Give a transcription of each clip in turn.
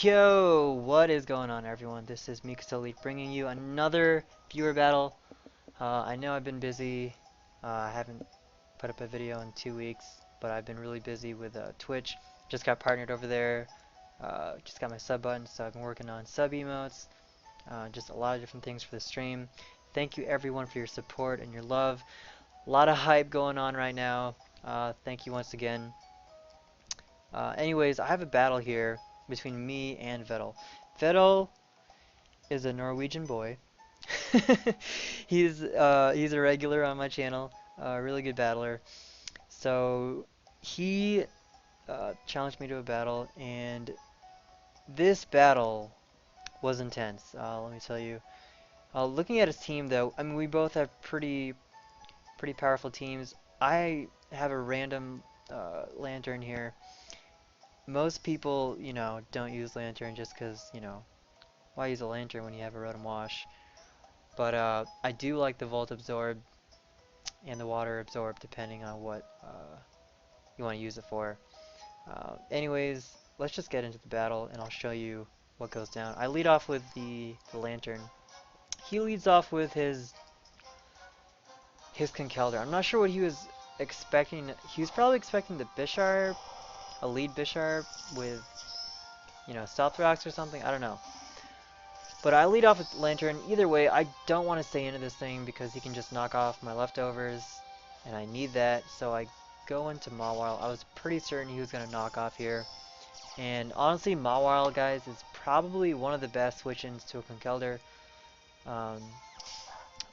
Yo, what is going on, everyone? This is MikasaVsVetleb bringing you another viewer battle. I know I've been busy. I haven't put up a video in 2 weeks, but I've been really busy with Twitch. Just got partnered over there. Just got my sub button, so I've been working on sub emotes. Just a lot of different things for the stream. Thank you, everyone, for your support and your love. A lot of hype going on right now. Thank you once again. Anyways, I have a battle here between me and Vettel. Vettel is a Norwegian boy. He's a regular on my channel, a really good battler. So he challenged me to a battle, and this battle was intense. Let me tell you. Looking at his team, though, I mean we both have pretty powerful teams. I have a random lantern here. Most people, don't use lantern just because, why use a lantern when you have a rotom wash? But I do like the Volt Absorb and the Water Absorb depending on what you want to use it for. Anyways, let's just get into the battle and I'll show you what goes down. I lead off with the Lantern. He leads off with his Conkeldurr. I'm not sure what he was expecting. He was probably expecting the Bisharp, a lead Bisharp with, Stealth Rocks or something. I don't know. But I lead off with Lantern. Either way, I don't want to stay into this thing because he can just knock off my leftovers, and I need that, so I go into Mawile. I was pretty certain he was going to knock off here. And honestly, Mawile, guys, is probably one of the best switch-ins to a Conkeldurr. Um,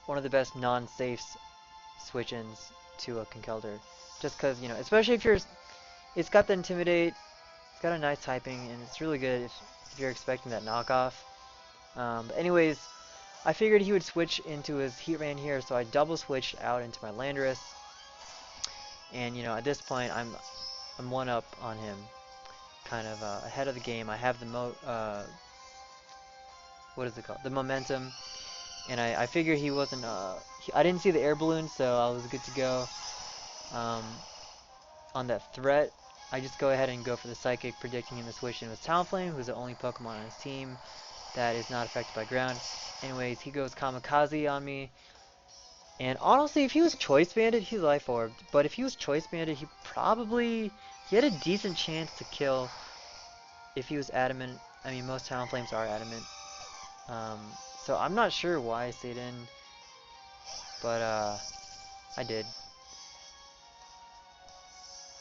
one of the best non-safe switch-ins to a Conkeldurr. Just because, especially if it's got the Intimidate, it's got a nice typing, and it's really good if you're expecting that knockoff. But anyways, I figured he would switch into his Heatran here, so I double switched out into my Landorus. And at this point, I'm one up on him, kind of ahead of the game. I have the what is it called? The momentum, and I figured he wasn't. I didn't see the air balloon, so I was good to go. On that threat, I just go ahead and go for the Psychic, predicting him to switch in with Talonflame, who's the only Pokemon on his team that is not affected by ground. Anyways, he goes Kamikaze on me. And honestly, if he was Choice Banded, he's Life Orbed. But if he was Choice Banded, he had a decent chance to kill if he was Adamant. I mean, most Talonflames are Adamant. So I'm not sure why I stayed in. But, I did.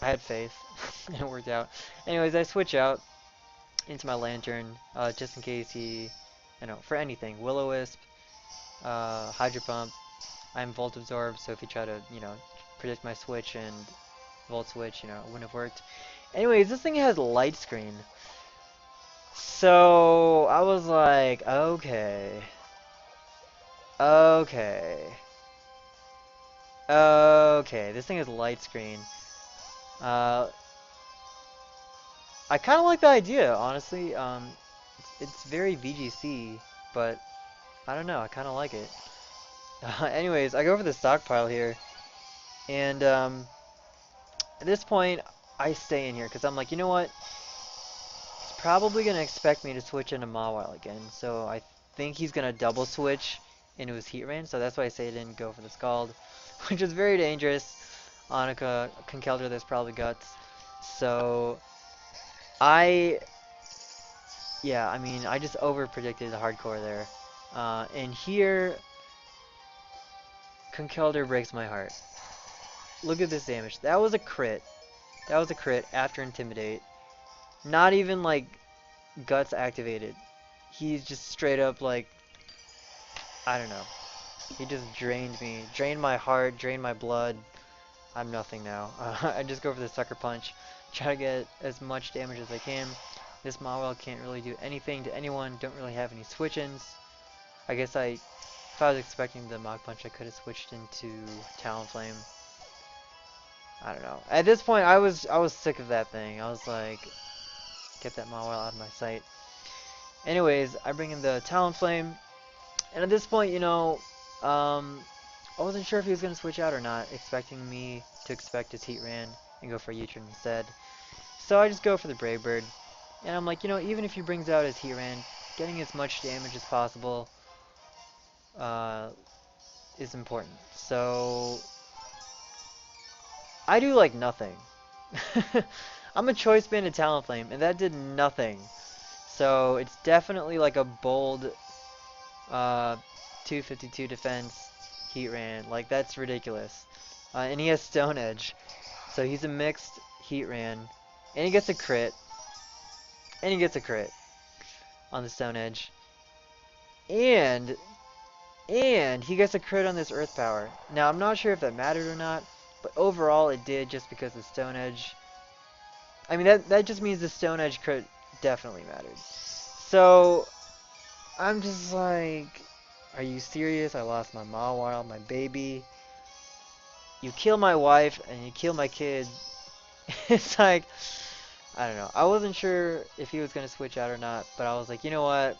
I had faith. And it worked out. Anyways, I switch out into my Lantern, just in case he, for anything. Will-O-Wisp, Hydro Pump. I'm Volt Absorb, so if he tried to, predict my switch and Volt Switch, it wouldn't have worked. Anyways, this thing has Light Screen. So, I was like, okay. Okay. Okay, this thing has Light Screen. I kind of like the idea, honestly. It's very VGC, but I don't know, I kind of like it. Anyways, I go for the stockpile here, and at this point, I stay in here, because I'm like, you know what? He's probably going to expect me to switch into Mawile again, so I think he's going to double switch into his Heatran, so that's why I say I didn't go for the Scald, which is very dangerous on a Conkeldurr that's probably Guts. So, yeah, I mean, I just over-predicted the hardcore there. And here, Conkeldurr breaks my heart. Look at this damage. That was a crit. That was a crit after Intimidate. Not even, like, Guts activated. He's just straight up, like, I don't know. He just drained me. Drained my heart, drained my blood. I'm nothing now. I just go for the Sucker Punch. Try to get as much damage as I can. This Mawile can't really do anything to anyone. Don't really have any switch-ins. I guess if I was expecting the Mach Punch, I could have switched into Talonflame. I don't know. At this point, I was sick of that thing. I was like, get that Mawile out of my sight. Anyways, I bring in the Talonflame, and at this point, I wasn't sure if he was going to switch out or not, expecting me to expect his Heatran and go for Heatran instead. So I just go for the Brave Bird. And I'm like, you know, even if he brings out his Heatran, getting as much damage as possible uh, is important. So I do like nothing. I'm a Choice Band of Talonflame, and that did nothing. So it's definitely like a bold uh, 252 defense Heatran. Like, that's ridiculous. And he has Stone Edge. So he's a mixed Heatran. And he gets a crit. And he gets a crit on the Stone Edge. And he gets a crit on this Earth Power. Now, I'm not sure if that mattered or not, but overall it did just because the Stone Edge. I mean, that just means the Stone Edge crit definitely mattered. So, I'm just like, are you serious? I lost my Mawile, my baby. You kill my wife and you kill my kid. It's like, I don't know. I wasn't sure if he was going to switch out or not, but I was like, you know what?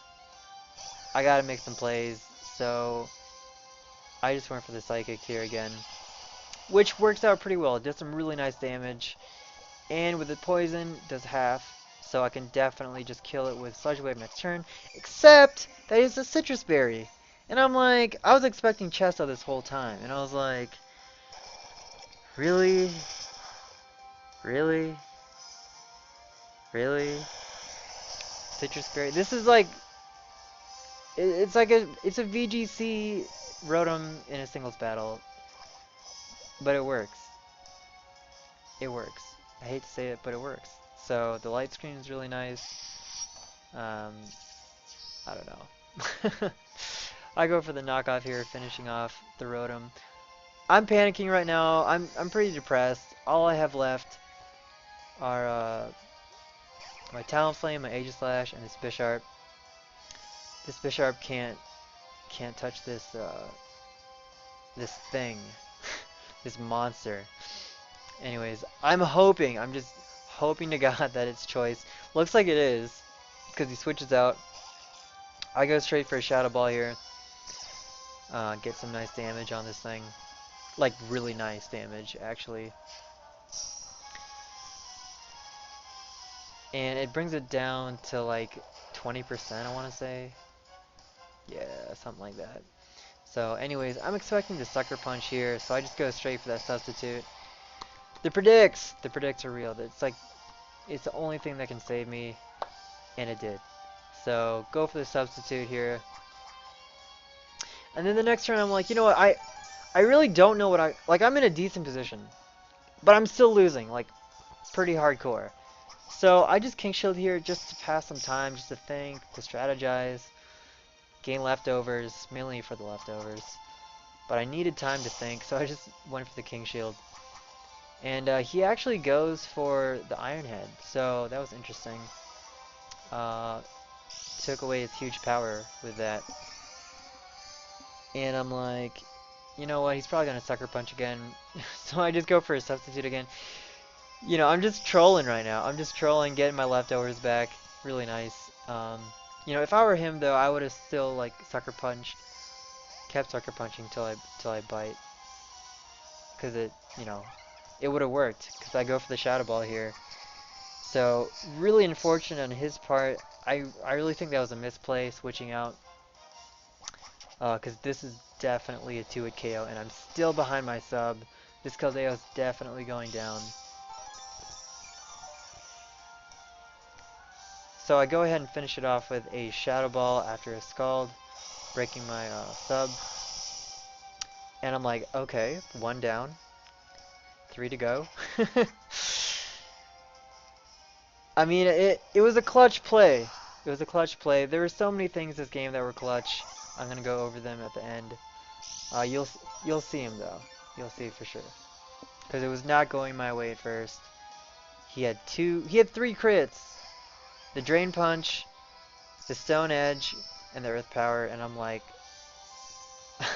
I got to make some plays. So, I just went for the Psychic here again, which works out pretty well. It does some really nice damage, and with the poison, does half, so I can definitely just kill it with Sludge Wave next turn, except that it's a Citrus Berry. And I'm like, I was expecting Chesto this whole time, and I was like, really? Really? Really? Citrus Berry? This is like, it's like it's a VGC Rotom in a singles battle, but it works. It works. I hate to say it, but it works. So the light screen is really nice. I don't know. I go for the knockoff here, finishing off the Rotom. I'm panicking right now. I'm pretty depressed. All I have left are my Talonflame, my Aegislash, and this Bisharp. This Bisharp can't touch this this thing, this monster. Anyways, I'm just hoping to God that it's Choice. Looks like it is, because he switches out. I go straight for a Shadow Ball here. Get some nice damage on this thing. Like, really nice damage, actually. And it brings it down to, like, 20%, I want to say. Yeah, something like that. So, anyways, I'm expecting the Sucker Punch here, so I just go straight for that Substitute. The predicts are real. It's like, it's the only thing that can save me, and it did. So, go for the Substitute here. And then the next turn, I'm like, you know what, I really don't know what like, I'm in a decent position, but I'm still losing, like, pretty hardcore. So, I just King Shield here just to pass some time, just to think, to strategize, gain leftovers, mainly for the leftovers. But I needed time to think, so I just went for the King Shield. And he actually goes for the Iron Head, so that was interesting. Took away his huge power with that. And I'm like, you know what, he's probably going to Sucker Punch again. So I just go for a Substitute again. You know, I'm just trolling right now. I'm just trolling, getting my leftovers back. Really nice. You know, if I were him, though, I would have still, like, Sucker Punched. Kept Sucker Punching till I bite. Because it, you know, it would have worked. Because I go for the Shadow Ball here. So, really unfortunate on his part. I really think that was a misplay, switching out. Because this is definitely a 2-hit KO, and I'm still behind my sub. This Keldeo is definitely going down. So I go ahead and finish it off with a Shadow Ball after a Scald, breaking my sub. And I'm like, okay, 1 down, 3 to go. I mean, it was a clutch play. It was a clutch play. There were so many things this game that were clutch. I'm gonna go over them at the end. You'll see him though. You'll see for sure. Because it was not going my way at first. He had 3 crits. The Drain Punch, the Stone Edge, and the Earth Power, and I'm like,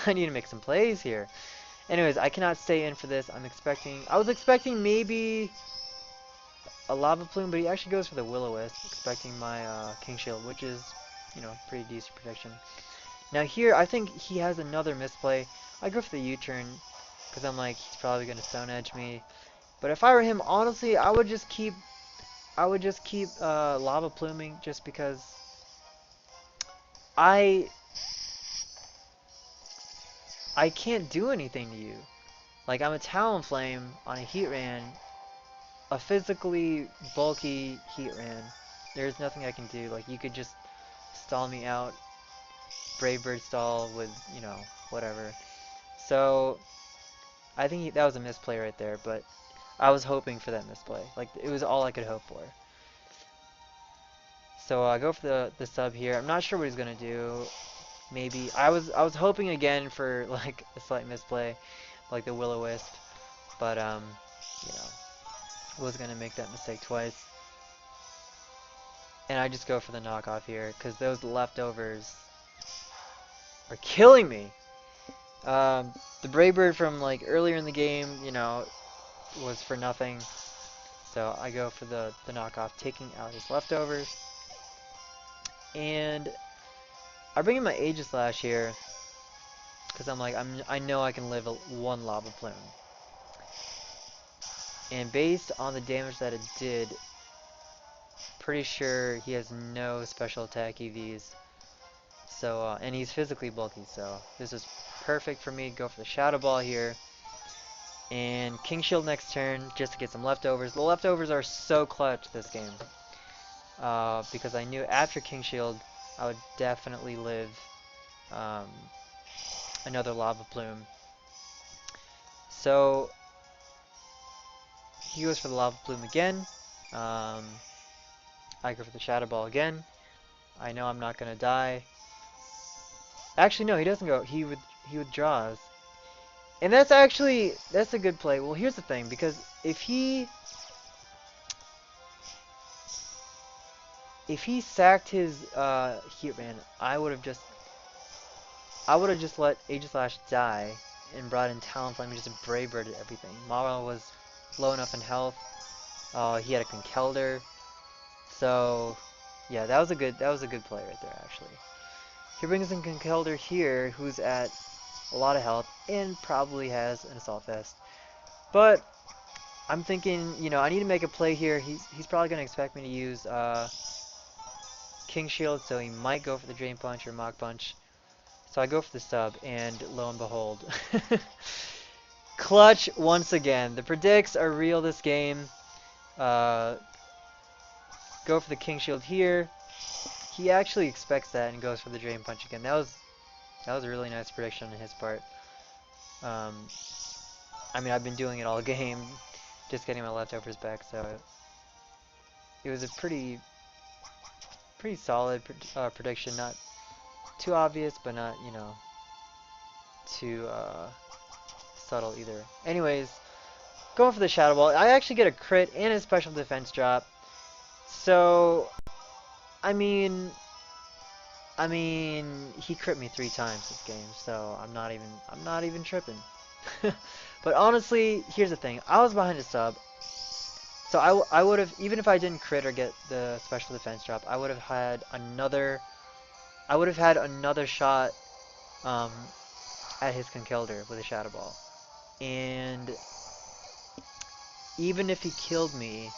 I need to make some plays here. Anyways, I cannot stay in for this. I was expecting maybe a Lava Plume, but he actually goes for the Will-O-Wisp, expecting my King Shield, which is, you know, pretty decent protection. Now here, I think he has another misplay. I go for the U-turn, because I'm like, he's probably going to Stone Edge me. But if I were him, honestly, I would just keep I would just keep lava pluming just because I I can't do anything to you. Like I'm a Talonflame on a Heatran, a physically bulky Heatran. There's nothing I can do. Like you could just stall me out, Brave Bird stall with, whatever. So I think that was a misplay right there, but I was hoping for that misplay. Like it was all I could hope for. So I go for the sub here. I'm not sure what he's gonna do. Maybe I was hoping again for like a slight misplay, like the Will-O-Wisp, but you know, was gonna make that mistake twice. And I just go for the knockoff here because those leftovers are killing me. The Brave Bird from like earlier in the game, was for nothing. So I go for the knockoff, taking out his leftovers. And I bring in my Aegislash here because I'm like I know I can live one Lava Plume. And based on the damage that it did, pretty sure he has no special attack EVs. So and he's physically bulky, so this is perfect for me to go for the Shadow Ball here. And King Shield next turn just to get some leftovers. The leftovers are so clutch this game. Because I knew after King Shield I would definitely live um, another Lava Plume. So he goes for the Lava Plume again. I go for the Shadow Ball again. I know I'm not gonna die. Actually, no, he doesn't go. He withdraws, and that's a good play. Well, here's the thing, because if he sacked his Heatran, I would have just let Aegislash die and brought in Talonflame and just Brave Bird everything. Mara was low enough in health. He had a Conkeldurr, so yeah, that was a good play right there actually. He brings in Conkeldurr here, who's at a lot of health and probably has an Assault Vest. But I'm thinking, I need to make a play here. He's probably gonna expect me to use King Shield, so he might go for the Drain Punch or Mach Punch. So I go for the sub, and lo and behold, clutch once again. The predicts are real this game. Uh, go for the King Shield here. He actually expects that and goes for the Drain Punch again. That was a really nice prediction on his part. Um, I mean, I've been doing it all game, just getting my leftovers back, so it was a pretty solid prediction. Not too obvious, but not, too subtle either. Anyways, going for the Shadow Ball. I actually get a crit and a special defense drop. So, I mean, he crit me 3 times this game, so I'm not even tripping. But honestly, here's the thing. I was behind a sub, so I would have, even if I didn't crit or get the special defense drop, I would have had another shot um, at his Conkeldurr with a Shadow Ball. And even if he killed me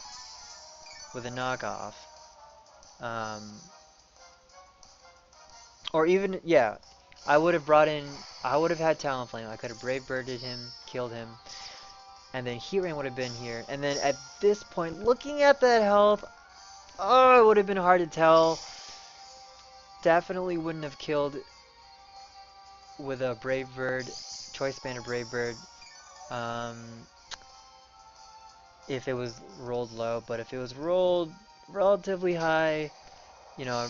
with a knockoff, um, or even, yeah, I would have had Talonflame. I could have Brave Birded him, killed him, and then Heatran would have been here. And then at this point, looking at that health, oh, it would have been hard to tell. Definitely wouldn't have killed with a Brave Bird, Choice Band or Brave Bird, um, if it was rolled low. But if it was rolled relatively high, I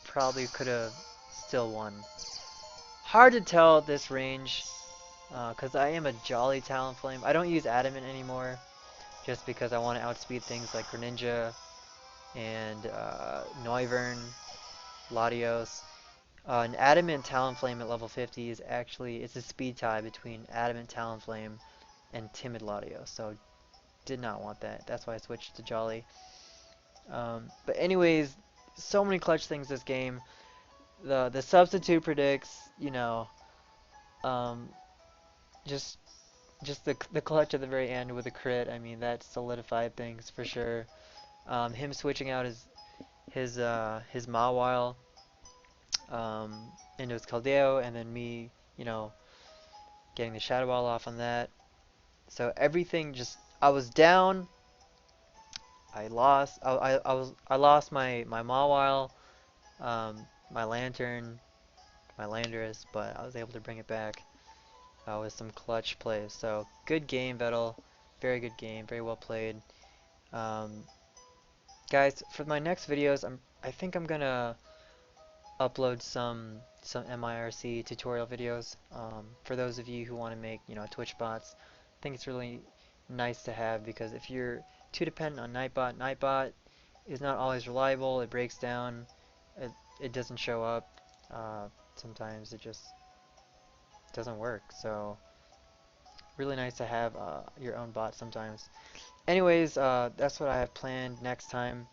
probably could have still won. Hard to tell at this range, because I am a Jolly Talonflame. I don't use Adamant anymore, just because I want to outspeed things like Greninja and Noivern, Latios. An Adamant Talonflame at level 50 is actually, it's a speed tie between Adamant Talonflame and Timid Latios, so did not want that. That's why I switched to Jolly. But anyways, so many clutch things this game. The substitute predicts, um, just just the clutch at the very end with a crit. I mean, that solidified things for sure. Him switching out his Mawile into his Caldeo, and then me, getting the Shadow Ball off on that. So everything just I was down. I lost. I lost my Mawile, my Lantern, my Landorus, but I was able to bring it back with some clutch plays. So good game, Vettel. Very good game. Very well played. Um, Guys, for my next videos, I think I'm gonna upload some MIRC tutorial videos. For those of you who want to make Twitch bots, I think it's really nice to have, because if you're too dependent on Nightbot is not always reliable. It breaks down. It doesn't show up. Sometimes it just doesn't work. So really nice to have your own bot sometimes. Anyways, that's what I have planned next time.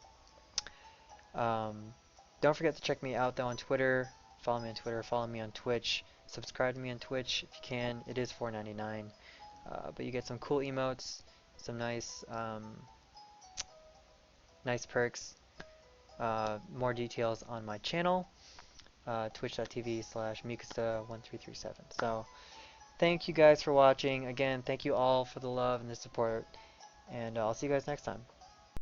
Um, don't forget to check me out though on Twitter. Follow me on Twitter. Follow me on Twitch. Subscribe to me on Twitch if you can. It is $4.99, but you get some cool emotes, some nice perks. More details on my channel, twitch.tv/Mikasa1337. So thank you guys for watching. Again, thank you all for the love and the support, and I'll see you guys next time.